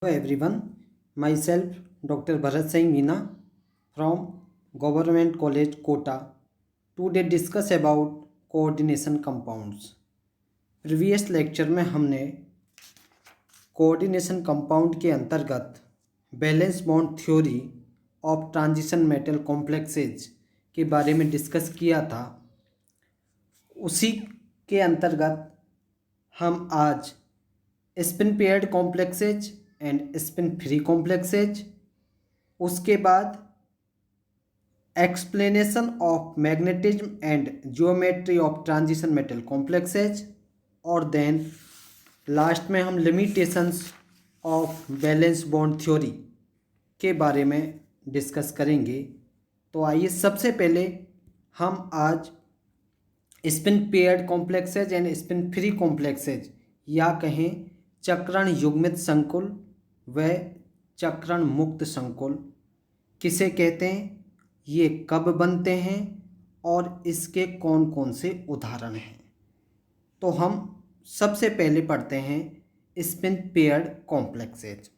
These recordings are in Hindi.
Hello everyone, myself Dr. Bharat Singh Meena from Government College Kota. Today discuss about coordination compounds. Previous lecture में हमने कोऑर्डिनेशन कंपाउंड के अंतर्गत valence bond theory of transition metal complexes के बारे में डिस्कस किया था। उसी के अंतर्गत हम आज spin paired complexes and spin free complexes, उसके बाद explanation of magnetism and geometry of transition metal complexes, और देन लास्ट में हम limitations of valence bond theory के बारे में डिस्कस करेंगे। तो आइए सबसे पहले हम आज spin paired complexes and spin free complexes या कहें चक्रण युग्मित संकुल व चक्रण मुक्त संकुल किसे कहते हैं, ये कब बनते हैं और इसके कौन कौन से उदाहरण हैं। तो हम सबसे पहले पढ़ते हैं spin paired complexes.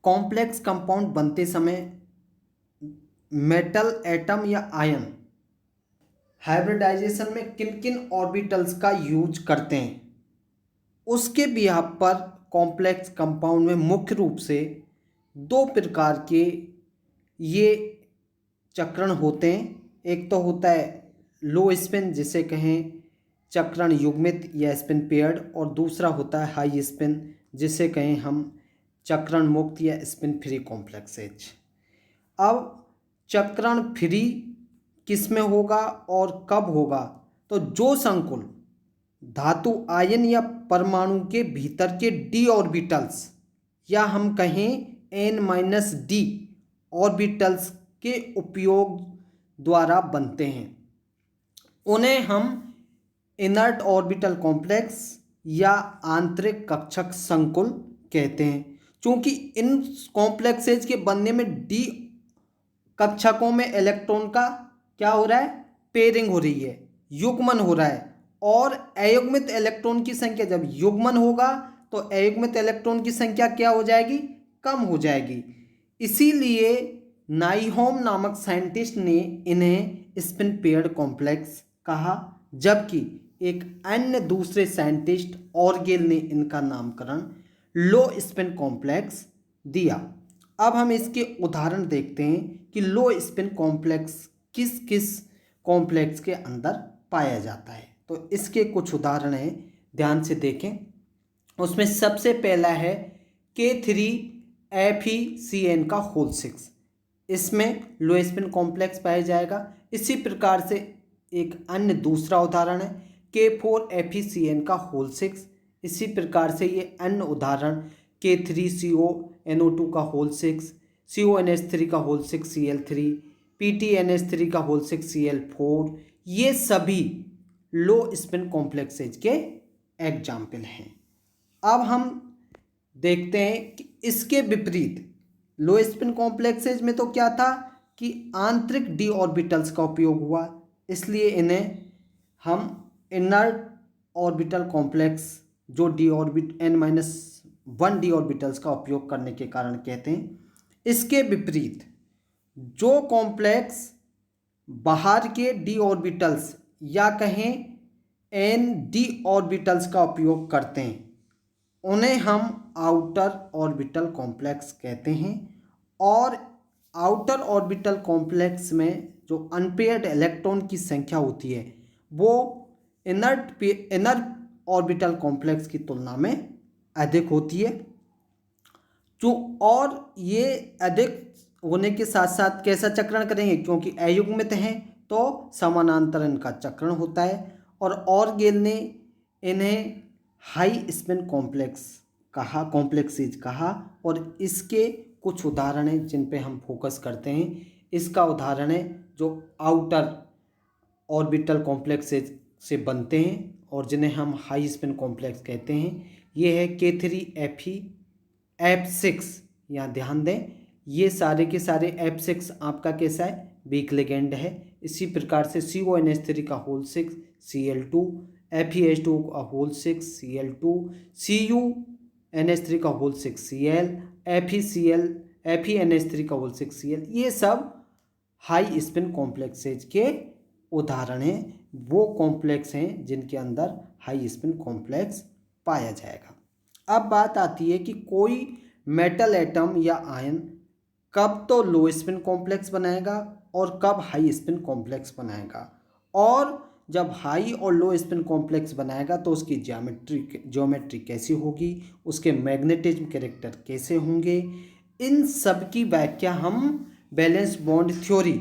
Complex compound बनते समय मेटल एटम या आयन हाइब्रिडाइजेशन में किन किन ऑर्बिटल्स का यूज करते हैं, उसके बिहाफ पर कॉम्प्लेक्स कंपाउंड में मुख्य रूप से दो प्रकार के ये चक्रण होते हैं। एक तो होता है लो स्पिन जिसे कहें चक्रण युग्मित या स्पिन पेयर्ड, और दूसरा होता है हाई स्पिन जिसे कहें हम चक्रण मुक्त या स्पिन फ्री कॉम्प्लेक्सेज। अब चक्रण फ्री किस में होगा और कब होगा, तो जो संकुल धातु आयन या परमाणु के भीतर के डी ऑर्बिटल्स या हम कहें n-d ऑर्बिटल्स के उपयोग द्वारा बनते हैं, उन्हें हम इनर्ट ऑर्बिटल कॉम्प्लेक्स या आंतरिक कक्षक संकुल कहते हैं। क्योंकि इन कॉम्प्लेक्सेज के बनने में डी कक्षकों में इलेक्ट्रॉन का क्या हो रहा है, पेयरिंग हो रही है, युग्मन हो रहा है, और अयुग्मित इलेक्ट्रॉन की संख्या जब युग्मन होगा तो अयुग्मित इलेक्ट्रॉन की संख्या क्या हो जाएगी, कम हो जाएगी। इसीलिए नाइहोम नामक साइंटिस्ट ने इन्हें स्पिन पेयर्ड कॉम्प्लेक्स कहा, जबकि एक अन्य दूसरे साइंटिस्ट ऑर्गेल ने इनका नामकरण लो स्पिन कॉम्प्लेक्स दिया। अब हम इसके उदाहरण देखते हैं कि लो स्पिन कॉम्प्लेक्स किस किस कॉम्प्लेक्स के अंदर पाया जाता है। तो इसके कुछ उदाहरण हैं, ध्यान से देखें। उसमें सबसे पहला है K3FeCN का होल 6, इसमें लो स्पिन कॉम्प्लेक्स पाया जाएगा। इसी प्रकार से एक अन्य दूसरा उदाहरण है K4FeCN का होल 6। इसी प्रकार से ये अन्य उदाहरण K3CONO2 का होल 6, CONH3 का होल 6 Cl3, PTNH3 का होल 6 Cl4, ये सभी लो स्पिन कॉम्प्लेक्सेज के एग्जाम्पल हैं। अब हम देखते हैं कि इसके विपरीत लो स्पिन कॉम्प्लेक्सेज में तो क्या था कि आंतरिक डी ऑर्बिटल्स का उपयोग हुआ, इसलिए इन्हें हम इनर्ट ऑर्बिटल कॉम्प्लेक्स जो n-1 डी ऑर्बिटल्स का उपयोग करने के कारण कहते हैं। इसके विपरीत जो कॉम्प्लेक्स बाहर के डी ऑर्बिटल्स या कहें n-d ऑर्बिटल्स का उपयोग करते हैं, उन्हें हम आउटर ऑर्बिटल कॉम्प्लेक्स कहते हैं। और आउटर ऑर्बिटल कॉम्प्लेक्स में जो अनपेयर्ड इलेक्ट्रॉन की संख्या होती है वो इनर ऑर्बिटल कॉम्प्लेक्स की तुलना में अधिक होती है। जो और ये अधिक होने के साथ साथ कैसा चक्रण करेंगे, क्योंकि अयुग्मित हैं तो समानांतर इनका चक्रण होता है। और ऑर्गेल ने इन्हें हाई स्पिन कॉम्प्लेक्सेज कहा, और इसके कुछ उदाहरण हैं जिन पे हम फोकस करते हैं। इसका उदाहरण है जो आउटर ऑर्बिटल कॉम्प्लेक्सेज से बनते हैं और जिन्हें हम हाई स्पिन कॉम्प्लेक्स कहते हैं। ये है K3F6, यहाँ ध्यान दें, ये सारे के सारे F6 आपका कैसा है, वीक लिगेंड है। इसी प्रकार से CONH3 का होल 6 Cl2, FeH2 का होल 6 Cl2, Cu NH3 का होल 6Cl, FeCl, FeNH3 का होल 6Cl, ये सब हाई स्पिन कॉम्प्लेक्सेज के उदाहरण हैं। वो कॉम्प्लेक्स हैं जिनके अंदर हाई स्पिन कॉम्प्लेक्स पाया जाएगा। अब बात आती है कि कोई मेटल एटम या आयन कब तो लो स्पिन कॉम्प्लेक्स बनाएगा और कब हाई स्पिन कॉम्प्लेक्स बनाएगा, और जब हाई और लो स्पिन कॉम्प्लेक्स बनाएगा तो उसकी ज्योमेट्री कैसी होगी, उसके मैग्नेटिज्म कैरेक्टर कैसे होंगे, इन सब की व्याख्या हम वैलेंस बॉन्ड थ्योरी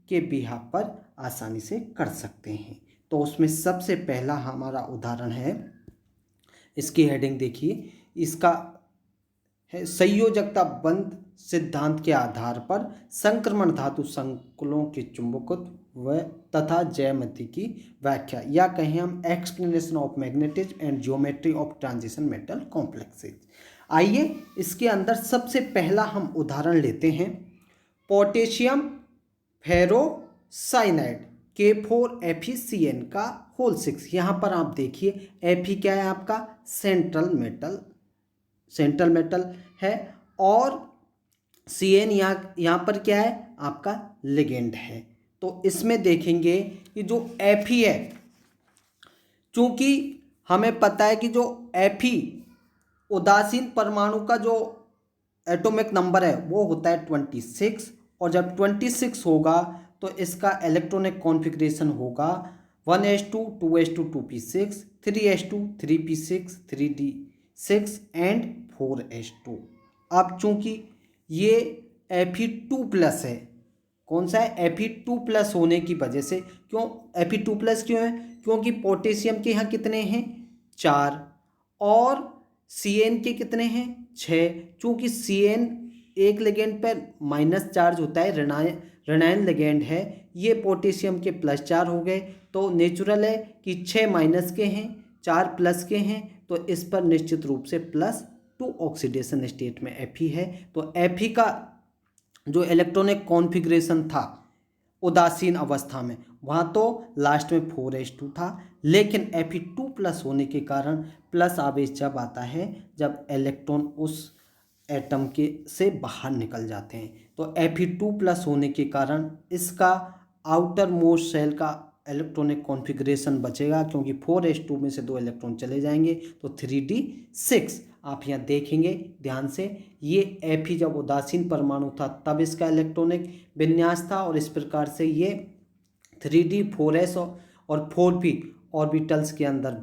के बिहाफ पर आसानी से कर सकते हैं। तो उसमें सबसे पहला हमारा उदाहरण है, इसकी हेडिंग देखिए, इसका है संयोजकता बंध सिद्धांत के आधार पर संक्रमण धातु संकुलों के चुंबकत्व व तथा ज्यामिति की व्याख्या, या कहें हम explanation of magnetism and geometry of transition metal complexes. आइए इसके अंदर सबसे पहला हम उदाहरण लेते हैं, पोटेशियम फेरोसाइनाइड K4FeCN का होल 6। यहाँ पर आप देखिए Fe क्या है आपका सेंट्रल मेटल है, और Cn यहाँ पर क्या है आपका लिगेंड है। तो इसमें देखेंगे कि जो Fe है, चूंकि हमें पता है कि जो Fe उदासीन परमाणु का जो एटॉमिक नंबर है वो होता है 26, और जब 26 होगा तो इसका इलेक्ट्रॉनिक कॉन्फ़िगरेशन होगा 1s2 2s2 2p6 3s2 3p6 3d6 and 4s2। अब चूंकि ये Fe2+ है, कौन सा है Fe2+ होने की वजह से, क्यों Fe2+ क्यों है, क्योंकि पोटेशियम के यहाँ कितने हैं 4 और Cn के कितने हैं 6। चूंकि Cn एक लिगेंड पर माइनस चार्ज होता है, ऋणायन लिगेंड है, ये पोटेशियम के +4 हो गए, तो नेचुरल है कि 6 माइनस के हैं 4 प्लस के हैं, तो इस पर निश्चित रूप से +2 ऑक्सीडेशन स्टेट में Fe है। तो Fe का जो इलेक्ट्रॉनिक कॉन्फ़िगरेशन था उदासीन अवस्था में, वहाँ तो लास्ट में 4s2 था, लेकिन Fe2+ होने के कारण प्लस आवेश जब आता है जब इलेक्ट्रॉन उस एटम के से बाहर निकल जाते हैं। तो Fe2+ होने के कारण इसका आउटर मोस्ट शेल का इलेक्ट्रॉनिक कॉन्फ़िगरेशन बचेगा, क्योंकि 4s2 में से 2 इलेक्ट्रॉन चले जाएंगे तो 3d6। आप यहाँ देखेंगे ध्यान से, ये Fe जब उदासीन परमाणु था तब इसका इलेक्ट्रॉनिक विन्यास था, और इस प्रकार से ये 3d 4s और 4p ऑर्बिटल्स के अंदर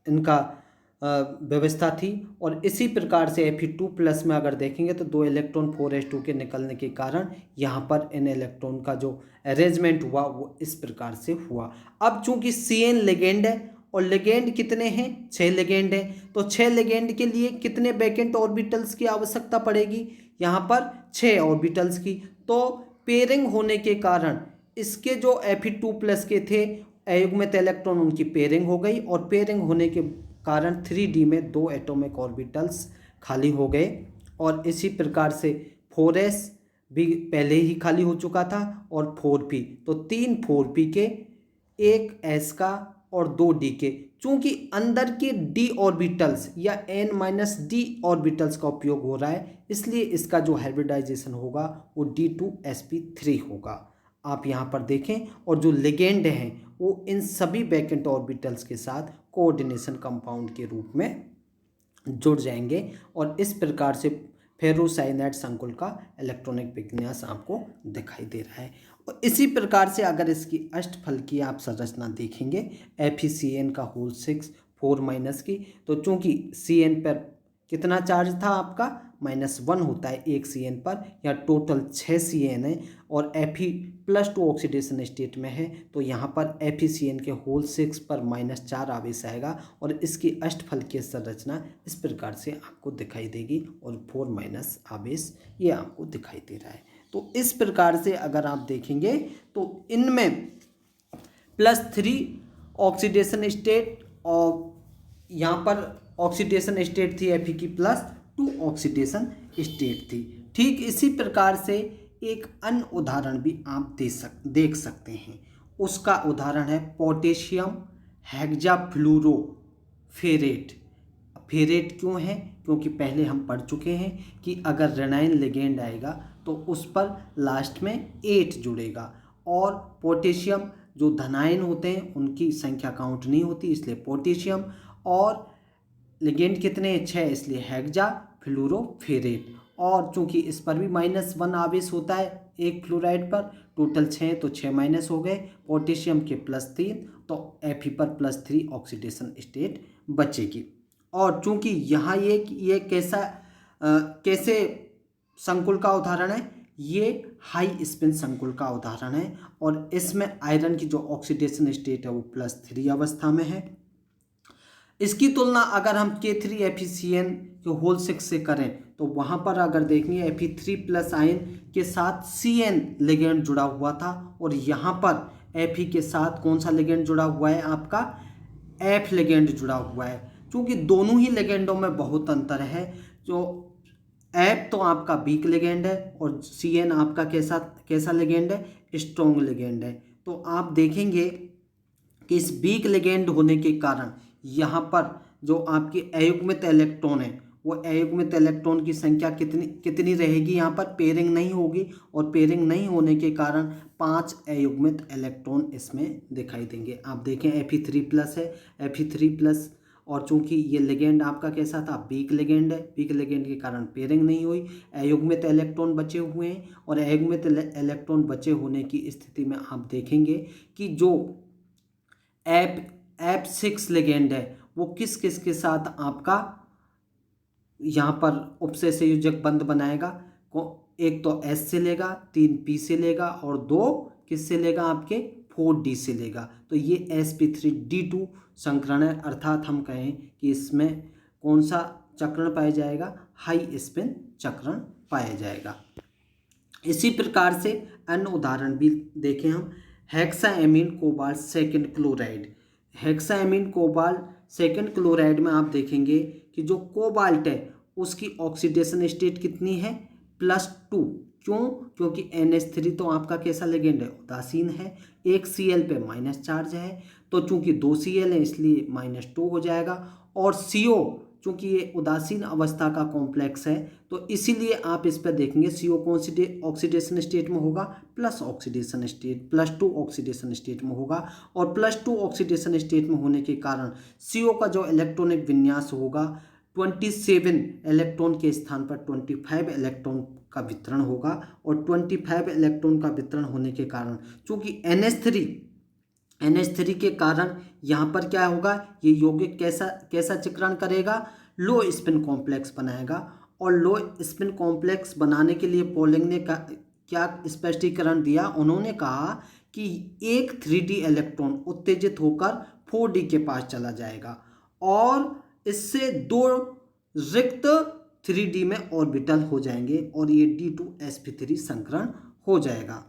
इनका व्यवस्था थी। और इसी प्रकार से Fe2+ में अगर देखेंगे तो 2 इलेक्ट्रॉन 4s2 के निकलने के कारण यहाँ पर इन इलेक्ट्रॉन का जो अरेंजमेंट हुआ वो इस प्रकार से हुआ। अब चूंकि Cn लिगेंड है और लिगेंड कितने हैं 6 लिगेंड है, तो 6 लिगेंड के लिए कितने वैकेंट ऑर्बिटल्स की आवश्यकता पड़ेगी, यहाँ पर 6 ऑर्बिटल्स की। तो पेयरिंग होने के कारण इसके जो Fe2+ के थे अयुग्मित इलेक्ट्रॉन उनकी पेयरिंग हो गई, और पेयरिंग होने के कारण 3d में 2 एटॉमिक ऑर्बिटल्स खाली हो गए, और इसी प्रकार से 4s भी पहले ही खाली हो चुका था और 4p, तो 3 4p के, 1 s का और 2 d के। चूंकि अंदर के d ऑर्बिटल्स या n-d ऑर्बिटल्स का उपयोग हो रहा है, इसलिए इसका जो हाइब्रिडाइजेशन होगा वो d2sp3 होगा। आप यहाँ पर देखें, और जो लिगेंड हैं वो इन सभी वैकेंट ऑर्बिटल्स के साथ कोऑर्डिनेशन कंपाउंड के रूप में जुड़ जाएंगे, और इस प्रकार से फेरोसाइनाइड संकुल का इलेक्ट्रॉनिक विन्यास आपको दिखाई दे रहा है। और इसी प्रकार से अगर इसकी अष्टफल की आप संरचना देखेंगे FeCN का होल 6 4- की, तो चूंकि Cn पर कितना चार्ज था आपका -1 होता है एक Cn पर, या टोटल 6 Cn है, और Fe+2 ऑक्सीडेशन स्टेट में है, तो यहाँ पर FeCN के होल 6 पर -4 आवेश आएगा, और इसकी अष्टफल की संरचना इस प्रकार से आपको दिखाई देगी, और 4- आवेश ये आपको दिखाई दे रहा है। तो इस प्रकार से अगर आप देखेंगे तो इनमें +3 ऑक्सीडेशन स्टेट, और यहाँ पर ऑक्सीडेशन स्टेट थी Fe की +2 ऑक्सीडेशन स्टेट थी। ठीक इसी प्रकार से एक अन्य उदाहरण भी आप देख सकते हैं। उसका उदाहरण है पोटेशियम हेक्साफ्लोरोफेरेट फेरेट क्यों है? क्योंकि पहले हम पढ़ चुके हैं कि अगर ऋणायन लिगेंड आएगा तो उस पर लास्ट में 8 जुड़ेगा, और पोटेशियम जो धनायन होते हैं उनकी संख्या काउंट नहीं होती, इसलिए पोटेशियम। और लिगेंड कितने? 6, इसलिए हेक्सा फ्लोरोफेरेट। और चूंकि इस पर भी -1 आवेश होता है एक फ्लोराइड पर, टोटल 6 तो 6 माइनस हो गए, पोटेशियम के +3, तो Fe पर +3 ऑक्सीडेशन स्टेट बचेगी। और चूंकि यहाँ ये कैसे संकुल का उदाहरण है? ये हाई स्पिन संकुल का उदाहरण है, और इसमें आयरन की जो ऑक्सीडेशन स्टेट है वो +3 अवस्था में है। इसकी तुलना अगर हम K3FeCN के होल 6 से करें तो वहाँ पर अगर देखेंगे Fe3+ आयन के साथ CN लिगेंड जुड़ा हुआ था, और यहाँ पर Fe के साथ कौन सा लिगेंड जुड़ा हुआ है? आपका F लिगेंड जुड़ा हुआ है। क्योंकि दोनों ही लिगेंडों में बहुत अंतर है, जो F तो आपका वीक लिगेंड है और CN आपका कैसा लिगेंड है? स्ट्रॉन्ग लिगेंड है। तो आप देखेंगे कि इस वीक लिगेंड होने के कारण यहाँ पर जो आपकी अयुग्मित इलेक्ट्रॉन है वो अयुग्मित इलेक्ट्रॉन की संख्या कितनी रहेगी? यहाँ पर पेयरिंग नहीं होगी, और पेयरिंग नहीं होने के कारण 5 अयुग्मित इलेक्ट्रॉन इसमें दिखाई देंगे। आप देखें Fe3+ है, Fe3+, और चूंकि ये लिगेंड आपका कैसा था? वीक लिगेंड है, वीक लिगेंड के कारण पेयरिंग नहीं हुई, अयुग्मित इलेक्ट्रॉन बचे हुए हैं, और अयुग्मित इलेक्ट्रॉन बचे होने की स्थिति में आप देखेंगे कि जो F6 लिगेंड है वो किस किस के साथ आपका यहाँ पर उपसे संयोजक बंध बनाएगा? एक तो S से लेगा, 3 P से लेगा, और 2 किस से लेगा? आपके 4D से लेगा। तो ये sp3d2 संकरण है, अर्थात हम कहें कि इसमें कौन सा चक्रण पाया जाएगा? हाई स्पिन चक्रण पाया जाएगा। इसी प्रकार से अन्य उदाहरण भी देखें हम। Hexaammine cobalt second chloride. Hexaammine cobalt second chloride में आप देखेंगे कि जो कोबाल्ट है उसकी ऑक्सीडेशन स्टेट कितनी है? +2। क्यों? क्योंकि NH3 तो आपका कैसा लिगेंड है? उदासीन है। एक Cl पे माइनस चार्ज है, तो चूंकि 2 Cl है इसलिए -2 हो जाएगा। और CO चूंकि ये उदासीन अवस्था का कॉम्प्लेक्स है, तो इसीलिए आप इस पर देखेंगे CO कौन सी ऑक्सीडेशन स्टेट में होगा? Plus oxidation state, +2 oxidation state में होगा। और +2 ऑक्सीडेशन स्टेट में होने के कारण CO का जो इलेक्ट्रॉनिक विन्यास होगा 27 इलेक्ट्रॉन के स्थान पर 25 इलेक्ट्रॉन का वितरण होगा, और 25 इलेक्ट्रॉन का वितरण होने के कारण चूंकि NH3 के कारण यहाँ पर क्या होगा? ये यौगिक कैसा चक्रण करेगा? लो स्पिन कॉम्प्लेक्स बनाएगा। और लो स्पिन कॉम्प्लेक्स बनाने के लिए पॉलिंग ने क्या स्पष्टीकरण दिया? उन्होंने कहा कि एक 3D इलेक्ट्रॉन उत्तेजित होकर 4D के पास चला जाएगा, और इससे 2 रिक्त 3D में ऑर्बिटल हो जाएंगे, और ये D2sp3 संकरण हो जाएगा।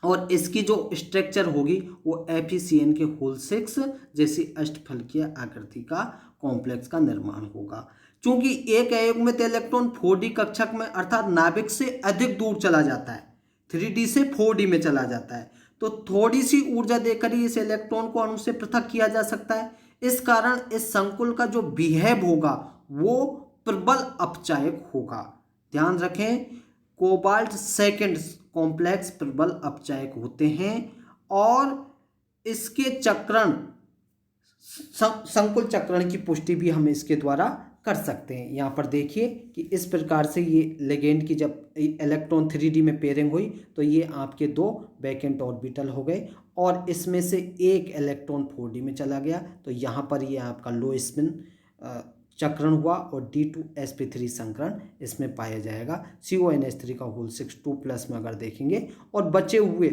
और इसकी जो स्ट्रक्चर होगी वो FeCN के होल 6 जैसी अष्टफलकीय आकृति का कॉम्प्लेक्स का निर्माण होगा। चूंकि एक अयुग्मित इलेक्ट्रॉन 4D कक्षक में अर्थात नाभिक से अधिक दूर चला जाता है, 3D से 4D में चला जाता है, तो थोड़ी सी ऊर्जा देकर ही इस इलेक्ट्रॉन को अणु से पृथक किया जा सकता है। इस कारण इस संकुल का जो बिहेव होगा वो प्रबल अपचायक होगा। ध्यान रखें, कोबाल्ट सेकेंड कॉम्प्लेक्स प्रबल अपचायक होते हैं, और इसके चक्रण संकुल चक्रण की पुष्टि भी हम इसके द्वारा कर सकते हैं। यहाँ पर देखिए कि इस प्रकार से ये लिगेंड की जब इलेक्ट्रॉन 3D में पेयरिंग हुई तो ये आपके 2 वैकेंट ऑर्बिटल हो गए, और इसमें से एक इलेक्ट्रॉन 4D में चला गया, तो यहाँ पर ये आपका लो स्पिन चक्रण हुआ, और D2sp3 संकरण इसमें पाया जाएगा। CONH3 का होल 6 2+ में अगर देखेंगे, और बचे हुए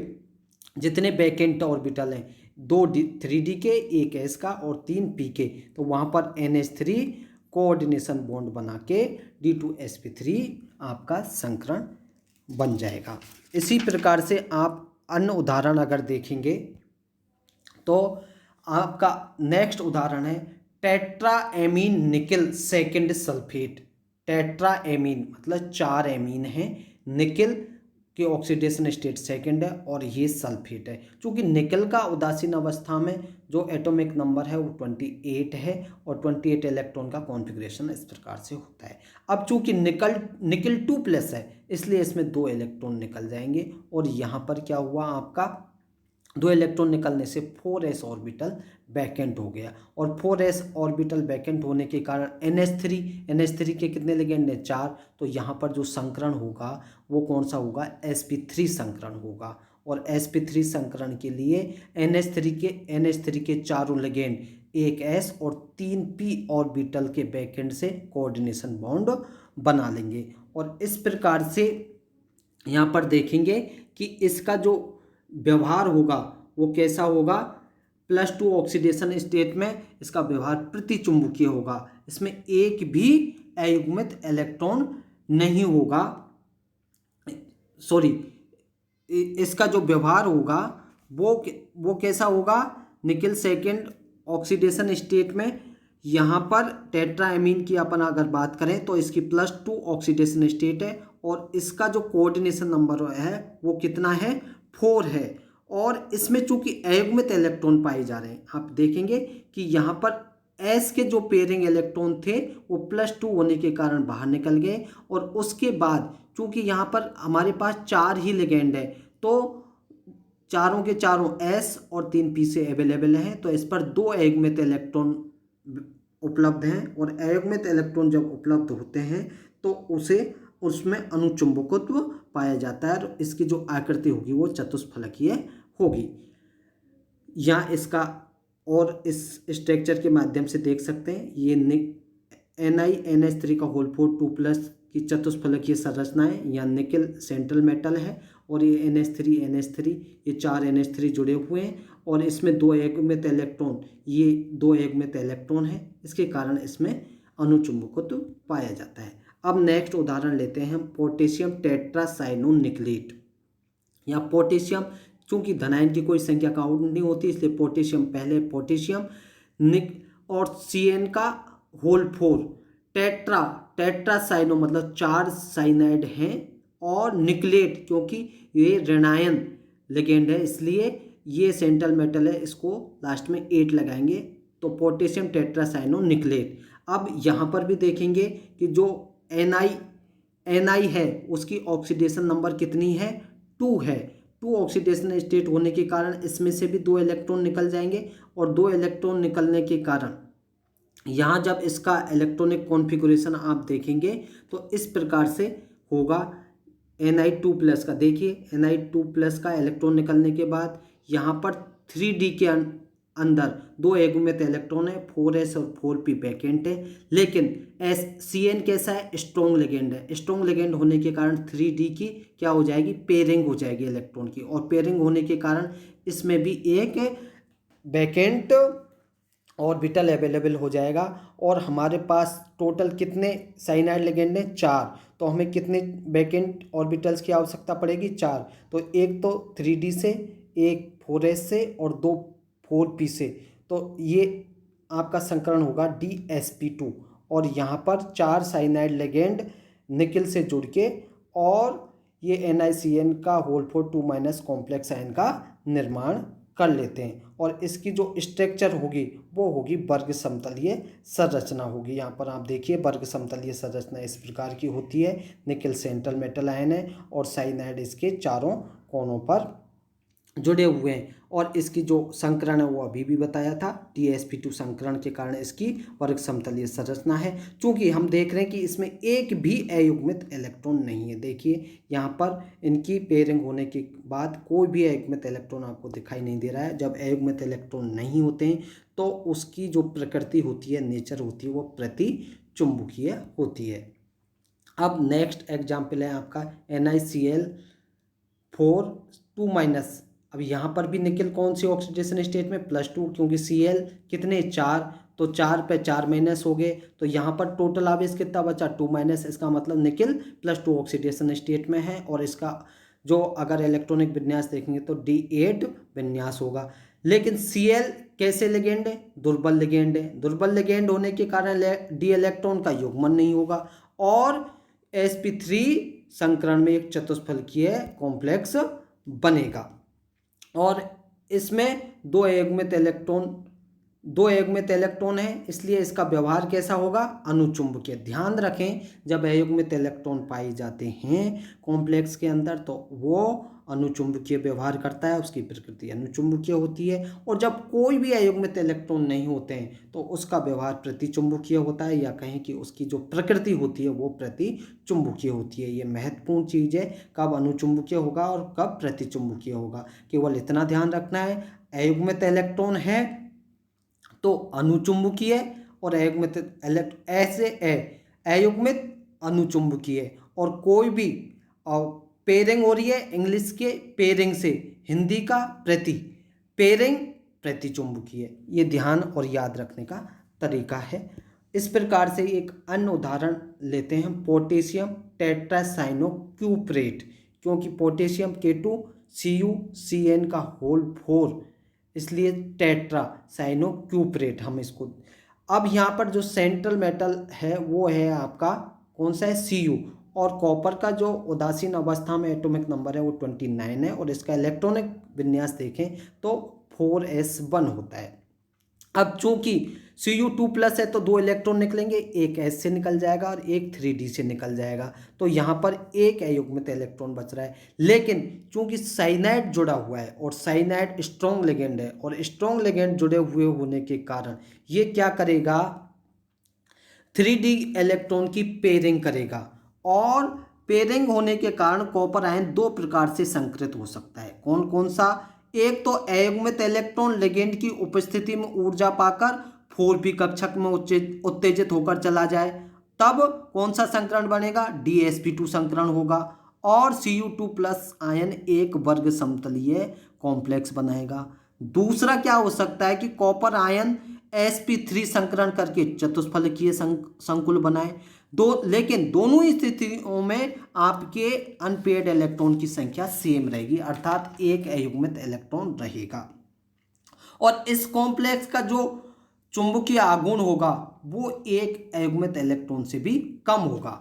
जितने वैकेंट ऑर्बिटल हैं 2 3D के, 1 S का और 3 P के, तो वहाँ पर NH3 कोऑर्डिनेशन बॉन्ड बना के D2sp3 आपका संकरण बन जाएगा। इसी प्रकार से आप अन्य उदाहरण अगर देखेंगे तो आपका नेक्स्ट उदाहरण है tetraammine nickel second sulphate. Tetraammine मतलब 4 एमीन हैं, निकिल कि ऑक्सीडेशन स्टेट सेकंड है और ये सल्फेट है। चूँकि निकल का उदासीन अवस्था में जो एटॉमिक नंबर है वो 28 है और 28 इलेक्ट्रॉन का कॉन्फ़िगरेशन इस प्रकार से होता है। अब चूँकि निकल 2+ है इसलिए इसमें 2 इलेक्ट्रॉन निकल जाएंगे और यहाँ पर क्या हुआ आपका 2 इलेक्ट्रॉन निकलने से 4s ऑर्बिटल वैकेंट हो गया और 4s ऑर्बिटल वैकेंट होने के कारण NH3 के कितने लिगेंड हैं 4। तो यहाँ पर जो संकरण होगा वो कौन सा होगा sp3 संकरण होगा और sp3 संकरण के लिए NH3 के चारों लिगेंड एक s और 3p ऑर्बिटल के बैकेंड से कोऑर्डिनेशन बॉन्ड बना लेंगे। और इस प्रकार से यहाँ पर देखेंगे कि इसका जो व्यवहार होगा वो कैसा होगा, +2 ऑक्सीडेशन स्टेट में इसका व्यवहार प्रतिचुंबकीय होगा। इसमें एक भी अयुग्मित इलेक्ट्रॉन नहीं होगा, सॉरी, इसका जो व्यवहार होगा वो कैसा होगा, निकल सेकेंड ऑक्सीडेशन स्टेट में यहाँ पर टेट्राएमीन की अपन अगर बात करें तो इसकी +2 ऑक्सीडेशन स्टेट है और इसका जो कोऑर्डिनेशन नंबर है वो कितना है 4 है। और इसमें चूंकि अयुग्मित इलेक्ट्रॉन पाए जा रहे हैं, आप देखेंगे कि यहाँ पर S के जो पेयरिंग इलेक्ट्रॉन थे वो +2 होने के कारण बाहर निकल गए और उसके बाद चूंकि यहाँ पर हमारे पास 4 ही लिगेंड है तो चारों के चारों S और 3p से अवेलेबल हैं, तो इस पर 2 अयुग्मित इलेक्ट्रॉन उपलब्ध हैं और अयुग्मित इलेक्ट्रॉन जब उपलब्ध होते हैं तो उसमें अनुचुंबकत्व पाया जाता है और इसकी जो आकृति होगी वो चतुष्फलकीय होगी। यहाँ इसका और इस स्ट्रक्चर के माध्यम से देख सकते हैं ये NiNH3 का होल 4 2+ की चतुष्फलकीय संरचना है। यहाँ निकल सेंट्रल मेटल है और ये NH3 ये 4 NH3 जुड़े हुए हैं और इसमें 2 अयुग्मित इलेक्ट्रॉन, ये 2 अयुग्मित इलेक्ट्रॉन है, इसके कारण इसमें अनुचुंबकत्व पाया जाता है। अब नेक्स्ट उदाहरण लेते हैं हम पोटेशियम टेट्रासाइनोनिकलेट। या पोटेशियम चूंकि धनायन की कोई संख्या काउंट नहीं होती इसलिए पोटेशियम पहले पोटेशियम और CN का होल 4 टेट्रासाइनो मतलब 4 साइनाइड हैं और निकलेट क्योंकि ये ऋणायन लिगेंड है इसलिए ये सेंट्रल मेटल है, इसको लास्ट में 8 लगाएंगे तो पोटेशियम टेट्रासाइनोनिकलेट। अब यहाँ पर भी देखेंगे कि जो Ni है उसकी ऑक्सीडेशन नंबर कितनी है 2 है। 2 ऑक्सीडेशन स्टेट होने के कारण इसमें से भी 2 इलेक्ट्रॉन निकल जाएंगे और 2 इलेक्ट्रॉन निकलने के कारण यहाँ जब इसका इलेक्ट्रॉनिक कॉन्फ़िगरेशन आप देखेंगे तो इस प्रकार से होगा। Ni2+ का देखिए Ni2+ का इलेक्ट्रॉन निकलने के बाद यहाँ पर 3D के अंदर 2 अयुग्मित इलेक्ट्रॉन है 4s और 4p वैकेंट है, लेकिन CN कैसा है स्ट्रॉन्ग लिगेंड है। स्ट्रॉन्ग लिगेंड होने के कारण 3D की क्या हो जाएगी पेयरिंग हो जाएगी इलेक्ट्रॉन की और पेयरिंग होने के कारण इसमें भी एक वैकेंट ऑर्बिटल अवेलेबल हो जाएगा। और हमारे पास टोटल कितने साइनाइड लिगेंड हैं 4, तो हमें कितने वैकेंट ऑर्बिटल्स की आवश्यकता पड़ेगी 4। तो एक तो 3D से, एक 4s से और 2 4p से, तो ये आपका संकरण होगा DsP2 और यहाँ पर 4 साइनाइड लिगेंड निकल से जुड़ के और ये NiCN का होल 4 2- कॉम्प्लेक्स आयन का निर्माण कर लेते हैं और इसकी जो स्ट्रक्चर होगी वो होगी वर्ग समतलीय संरचना होगी। यहाँ पर आप देखिए वर्ग समतलीय संरचना इस प्रकार की होती है। निकल सेंट्रल मेटल आयन है और साइनाइड इसके चारों कोनों पर जुड़े हुए हैं और इसकी जो संकरण है वो अभी भी बताया था DsP2 संकरण के कारण इसकी वर्ग समतलीय संरचना है। चूंकि हम देख रहे हैं कि इसमें एक भी अयुग्मित इलेक्ट्रॉन नहीं है, देखिए यहाँ पर इनकी पेयरिंग होने के बाद कोई भी अयुग्मित इलेक्ट्रॉन आपको दिखाई नहीं दे रहा है। जब अयुग्मित इलेक्ट्रॉन नहीं होते हैं तो उसकी जो प्रकृति होती है, नेचर होती है, वो प्रतिचुंबकीय होती है। अब नेक्स्ट एग्जाम्पल है आपका NiCl4 2-। अब यहाँ पर भी निकल कौन सी ऑक्सीडेशन स्टेट में +2 क्योंकि Cl कितने 4, तो 4 पे 4- हो गए तो यहाँ पर टोटल आवेश कितना बचा 2-। इसका मतलब निकल +2 ऑक्सीडेशन स्टेट में है और इसका जो अगर इलेक्ट्रॉनिक विन्यास देखेंगे तो D8 विन्यास होगा। लेकिन Cl कैसे लिगेंड है, दुर्बल लिगेंड है। दुर्बल लिगेंड होने के कारण D इलेक्ट्रॉन का युग्मन नहीं होगा और sp3 संकरण में एक चतुष्फलकीय कॉम्प्लेक्स बनेगा। और इसमें दो अयुग्मित इलेक्ट्रॉन है, इसलिए इसका व्यवहार कैसा होगा, अनुचुंबकीय। ध्यान रखें, जब अयुग्मित इलेक्ट्रॉन पाए जाते हैं कॉम्प्लेक्स के अंदर तो वो अनुचुंबकीय व्यवहार करता है, उसकी प्रकृति अनुचुंबकीय होती है। और जब कोई भी अयुग्मित इलेक्ट्रॉन नहीं होते हैं तो उसका व्यवहार प्रतिचुंबकीय होता है, या कहें कि उसकी जो प्रकृति होती है वो प्रतिचुंबकीय होती है। ये महत्वपूर्ण चीज़ है, कब अनुचुंबकीय होगा और कब प्रतिचुंबकीय होगा। केवल इतना ध्यान रखना है, अयुग्मित इलेक्ट्रॉन है तो अनुचुंबकीय, और अयुग्मित अनुचुंबकीय। और कोई भी पेयरिंग हो रही है, इंग्लिश के पेयरिंग से हिंदी का पेयरिंग प्रतिचुंबकीय। ये ध्यान और याद रखने का तरीका है। इस प्रकार से एक अन्य उदाहरण लेते हैं, पोटेशियम टेट्रासाइनोक्यूप्रेट। क्योंकि पोटेशियम K2CuCN का होल 4, इसलिए टेट्रासाइनोक्यूप्रेट हम इसको। अब यहाँ पर जो सेंट्रल मेटल है वो है आपका कौन सा है, Cu। और कॉपर का जो उदासीन अवस्था में एटॉमिक नंबर है वो 29 है, और इसका इलेक्ट्रॉनिक विन्यास देखें तो 4s1 होता है। अब चूंकि Cu2+ है तो दो इलेक्ट्रॉन निकलेंगे, एक S से निकल जाएगा और एक 3D से निकल जाएगा, तो यहाँ पर एक अयुग्मित इलेक्ट्रॉन बच रहा है। लेकिन चूंकि साइनाइड जुड़ा हुआ है और साइनाइड स्ट्रॉन्ग लिगेंड है, और स्ट्रॉन्ग लिगेंड जुड़े हुए होने के कारण ये क्या करेगा, 3D इलेक्ट्रॉन की पेयरिंग करेगा। और पेयरिंग होने के कारण कॉपर आयन दो प्रकार से संकृत हो सकता है। कौन कौन सा, एक तो अयुग्मित इलेक्ट्रॉन लिगेंड की उपस्थिति में ऊर्जा पाकर 4p कक्षक में उत्तेजित होकर चला जाए, तब कौन सा संकरण बनेगा, DsP2 संकरण होगा। और Cu2+ आयन एक वर्ग समतलीय कॉम्प्लेक्स बनाएगा। दूसरा क्या हो सकता है कि कॉपर आयन sp3 संकरण करके चतुष्फलकीय संकुल बनाए। लेकिन दोनों स्थितियों में आपके अनपेयर्ड इलेक्ट्रॉन की संख्या सेम रहेगी, अर्थात एक अयुग्मित इलेक्ट्रॉन रहेगा। और इस कॉम्प्लेक्स का जो चुंबकीय आघूर्ण होगा वो एक अयुग्मित इलेक्ट्रॉन से भी कम होगा।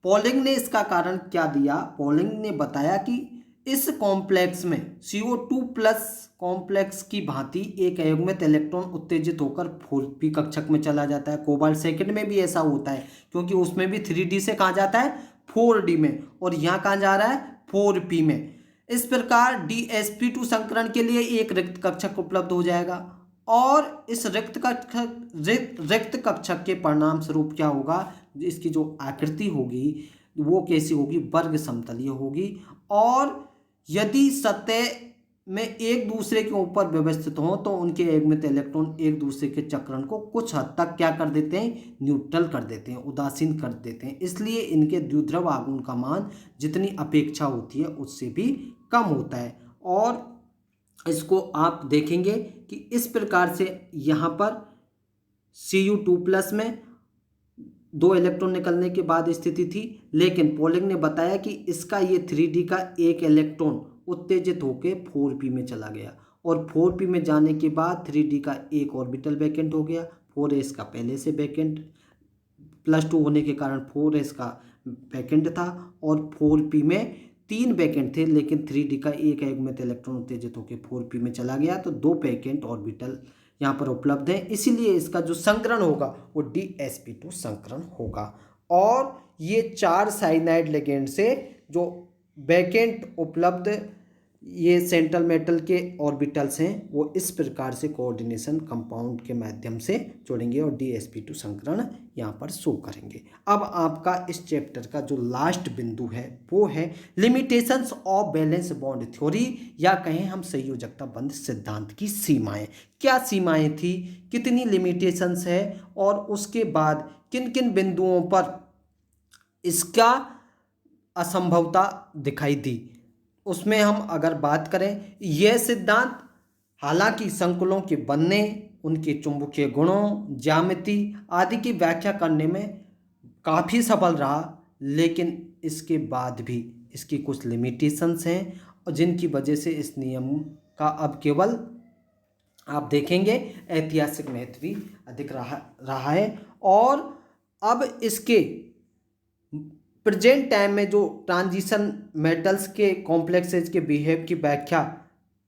पॉलिंग ने इसका कारण क्या दिया, पॉलिंग ने बताया कि इस कॉम्प्लेक्स में CO2+ कॉम्प्लेक्स की भांति एक अयुग्मित इलेक्ट्रॉन उत्तेजित होकर 4p कक्षक में चला जाता है। कोबाल्ट सेकंड में भी ऐसा होता है, क्योंकि उसमें भी 3D से कहाँ जाता है, 4D में, और यहाँ कहाँ जा रहा है, 4p में। इस प्रकार DsP2 संकरण के लिए एक रिक्त कक्षक उपलब्ध हो जाएगा। और इस रिक्त कक्षक के परिणाम स्वरूप क्या होगा, इसकी जो आकृति होगी वो कैसी होगी, वर्ग समतलीय होगी। और यदि सतह में एक दूसरे के ऊपर व्यवस्थित हों तो उनके अयुग्मित इलेक्ट्रॉन एक दूसरे के चक्रण को कुछ हद तक क्या कर देते हैं, न्यूट्रल कर देते हैं, उदासीन कर देते हैं। इसलिए इनके द्विध्रुव आघूर्ण का मान जितनी अपेक्षा होती है उससे भी कम होता है। और इसको आप देखेंगे कि इस प्रकार से यहाँ पर Cu2+ में दो इलेक्ट्रॉन निकलने के बाद स्थिति थी, लेकिन पॉलिंग ने बताया कि इसका ये 3D का एक इलेक्ट्रॉन उत्तेजित होकर 4p में चला गया, और 4p में जाने के बाद 3D का एक ऑर्बिटल वैकेंट हो गया। 4s का पहले से वैकेंट +2 होने के कारण 4s का वैकेंट था, और 4p में 3 वैकेंट थे, लेकिन 3D का एक अयुग्मित इलेक्ट्रॉन उत्तेजित होकर 4p में चला गया, तो 2 वैकेंट ऑर्बिटल यहाँ पर उपलब्ध है। इसीलिए इसका जो संकरण होगा वो DsP2 संकरण होगा। और ये 4 साइनाइड लिगेंड से जो वैकेंट उपलब्ध ये सेंट्रल मेटल के ऑर्बिटल्स हैं वो इस प्रकार से कोऑर्डिनेशन कंपाउंड के माध्यम से जोड़ेंगे और DsP2 संकरण यहाँ पर शो करेंगे। अब आपका इस चैप्टर का जो लास्ट बिंदु है वो है limitations of valence bond theory, या कहें हम संयोजकता बंध सिद्धांत की सीमाएं। क्या सीमाएं थी, कितनी लिमिटेशंस है, और उसके बाद किन किन बिंदुओं पर इसका असंभवता दिखाई दी, उसमें हम अगर बात करें, यह सिद्धांत हालांकि संकुलों के बनने, उनके चुंबकीय गुणों, ज्यामिति आदि की व्याख्या करने में काफ़ी सफल रहा, लेकिन इसके बाद भी इसकी कुछ लिमिटेशंस हैं, और जिनकी वजह से इस नियम का अब केवल आप देखेंगे ऐतिहासिक महत्व भी अधिक रहा है। और अब इसके प्रेजेंट टाइम में जो ट्रांजिशन मेटल्स के कॉम्प्लेक्सेज के बिहेव की व्याख्या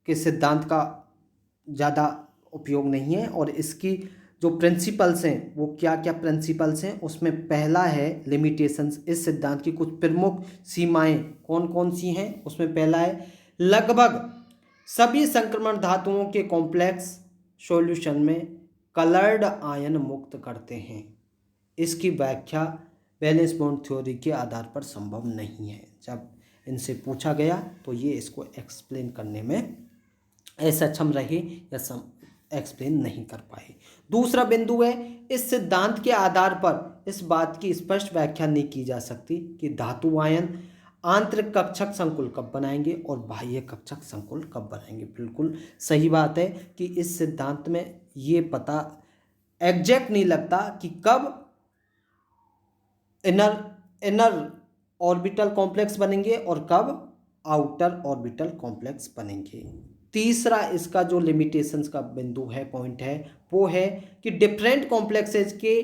के सिद्धांत का ज़्यादा उपयोग नहीं है, और इसकी जो प्रिंसिपल्स हैं वो क्या क्या प्रिंसिपल्स हैं, उसमें पहला है लिमिटेशंस। इस सिद्धांत की कुछ प्रमुख सीमाएं कौन कौन सी हैं, उसमें पहला है लगभग सभी संक्रमण धातुओं के कॉम्प्लेक्स सॉल्यूशन में कलर्ड आयन मुक्त करते हैं। इसकी व्याख्या वैलेंस बॉन्ड थ्योरी के आधार पर संभव नहीं है। जब इनसे पूछा गया तो ये इसको एक्सप्लेन करने में असक्षम रहे या एक्सप्लेन नहीं कर पाए। दूसरा बिंदु है, इस सिद्धांत के आधार पर इस बात की स्पष्ट व्याख्या नहीं की जा सकती कि धातु आयन आंतरिक कक्षक संकुल कब बनाएंगे और बाह्य कक्षक संकुल कब बनाएंगे। बिल्कुल सही बात है कि इस सिद्धांत में ये पता एग्जैक्ट नहीं लगता कि कब इनर ऑर्बिटल कॉम्प्लेक्स बनेंगे और कब आउटर ऑर्बिटल कॉम्प्लेक्स बनेंगे। तीसरा इसका जो लिमिटेशंस का बिंदु है, पॉइंट है, वो है कि डिफरेंट कॉम्प्लेक्सेज के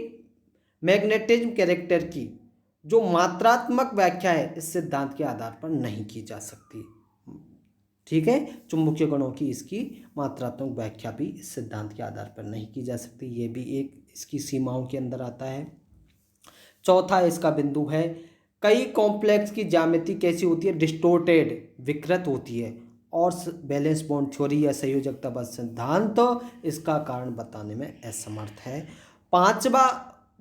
मैग्नेटिज्म कैरेक्टर की जो मात्रात्मक व्याख्या है इस सिद्धांत के आधार पर नहीं की जा सकती। ठीक है, चुंबकीय गुणों की इसकी मात्रात्मक व्याख्या भी इस सिद्धांत के आधार पर नहीं की जा सकती। ये भी एक इसकी सीमाओं के अंदर आता है। चौथा इसका बिंदु है, कई कॉम्प्लेक्स की ज्यामिति कैसी होती है, डिस्टोर्टेड, विकृत होती है, और बैलेंस बॉन्ड थ्योरी या संयोजकता सिद्धांत तो इसका कारण बताने में असमर्थ है। पांचवा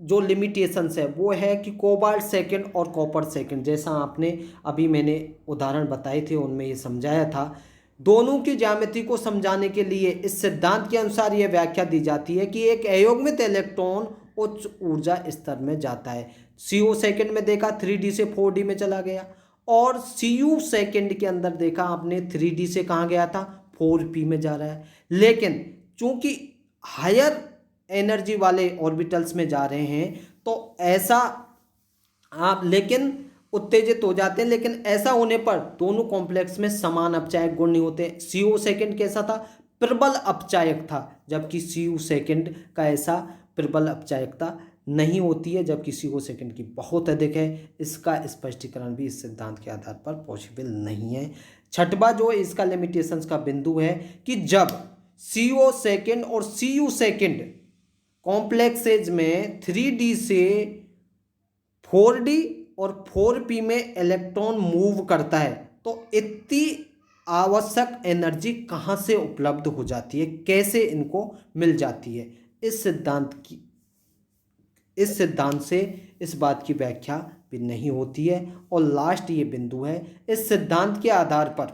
जो लिमिटेशंस है वो है कि कोबाल्ट सेकंड और कॉपर सेकंड, जैसा आपने अभी मैंने उदाहरण बताए थे उनमें ये समझाया था, दोनों की ज्यामिति को समझाने के लिए इस सिद्धांत के अनुसार यह व्याख्या दी जाती है कि एक अयोग्यित इलेक्ट्रॉन उच्च ऊर्जा स्तर में जाता है। CO सेकंड में देखा 3D से 4D में चला गया, और CU सेकंड के अंदर देखा आपने 3D से कहाँ गया था, 4P में जा रहा है। लेकिन चूंकि हायर एनर्जी वाले ऑर्बिटल्स में जा रहे हैं तो ऐसा आप लेकिन उत्तेजित हो जाते हैं, लेकिन ऐसा होने पर दोनों कॉम्प्लेक्स में समान अपचायक गुण नहीं होते। CO सेकंड कैसा था, प्रबल अपचायक था, जबकि CU सेकंड का ऐसा प्रबल अपचायकता नहीं होती है, जबकि CO सेकंड की बहुत अधिक है। इसका स्पष्टीकरण भी इस सिद्धांत के आधार पर पॉसिबल नहीं है। छठवां जो इसका लिमिटेशंस का बिंदु है कि जब CO सेकंड और CU सेकंड कॉम्प्लेक्सेज में 3D से 4D और 4P में इलेक्ट्रॉन मूव करता है तो इतनी आवश्यक एनर्जी कहाँ से उपलब्ध हो जाती है, कैसे इनको मिल जाती है। इस सिद्धांत से इस बात की व्याख्या भी नहीं होती है। और लास्ट ये बिंदु है, इस सिद्धांत के आधार पर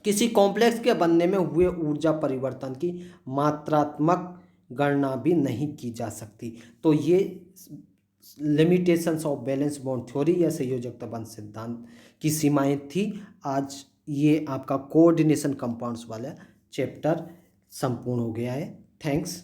किसी कॉम्प्लेक्स के बनने में हुए ऊर्जा परिवर्तन की मात्रात्मक गणना भी नहीं की जा सकती। तो ये limitations of valence bond theory या संयोजकता बंध सिद्धांत की सीमाएं थी। आज ये आपका कोऑर्डिनेशन कंपाउंड्स वाला चैप्टर संपूर्ण हो गया है। थैंक्स।